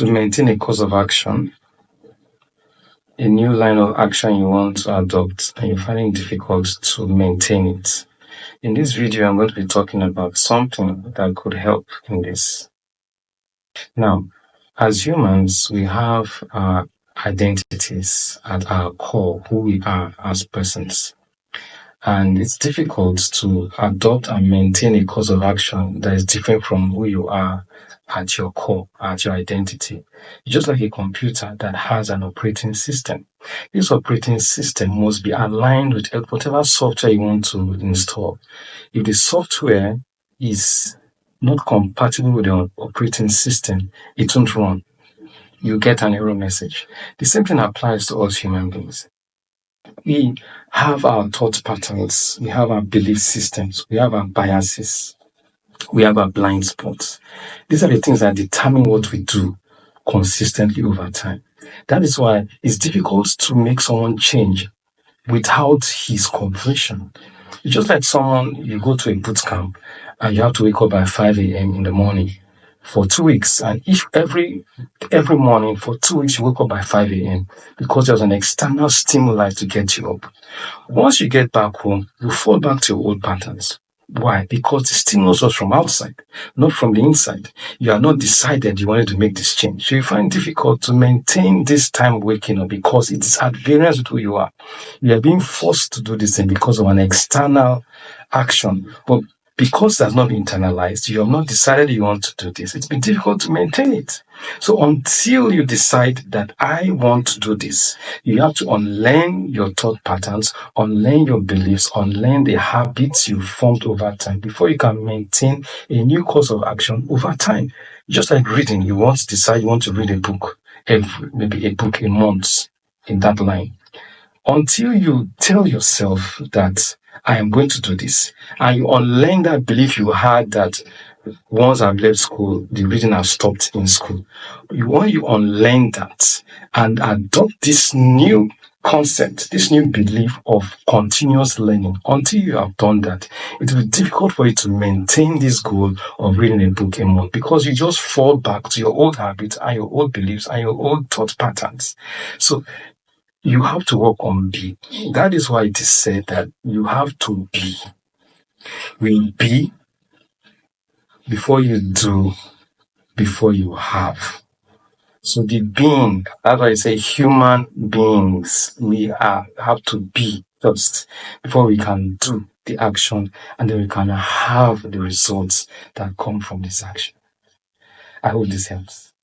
to maintain a course of action, a new line of action you want to adopt, and you're finding it difficult to maintain it. In this video, I'm going to be talking about something that could help in this. Now, as humans, we have our identities at our core, who we are as persons. And it's difficult to adopt and maintain a course of action that is different from who you are at your core, at your identity. It's just like a computer that has an operating system. This operating system must be aligned with whatever software you want to install. If the software is not compatible with your operating system, it won't run. You get an error message. The same thing applies to us human beings. We have our thought patterns, we have our belief systems, we have our biases, we have our blind spots. These are the things that determine what we do consistently over time. That is why it's difficult to make someone change without his cooperation. It's just like someone, you go to a boot camp and you have to wake up by 5 a.m. in the morning for 2 weeks. And if every morning for 2 weeks you wake up by 5 a.m. because there's an external stimuli to get you up. Once you get back home, you fall back to your old patterns. Why? Because the stimulus was from outside, not from the inside. You are not decided you wanted to make this change. So you find it difficult to maintain this time waking up because it is at variance with who you are. You are being forced to do this thing because of an external action. But because that's not internalized, you have not decided you want to do this. It's been difficult to maintain it. So until you decide that I want to do this, you have to unlearn your thought patterns, unlearn your beliefs, unlearn the habits you formed over time before you can maintain a new course of action over time. Just like reading, you want to decide you want to read a book, maybe a book a month in that line. Until you tell yourself that I am going to do this, and you unlearn that belief you had that once I've left school, the reading has stopped in school. You unlearn that and adopt this new concept, this new belief of continuous learning. Until you have done that, it will be difficult for you to maintain this goal of reading a book a month because you just fall back to your old habits and your old beliefs and your old thought patterns. So you have to work on be. That is why it is said that you have to be. We be before you do, before you have. So the being, that's why I say human beings, we have to be first before we can do the action, and then we can have the results that come from this action. I hope this helps.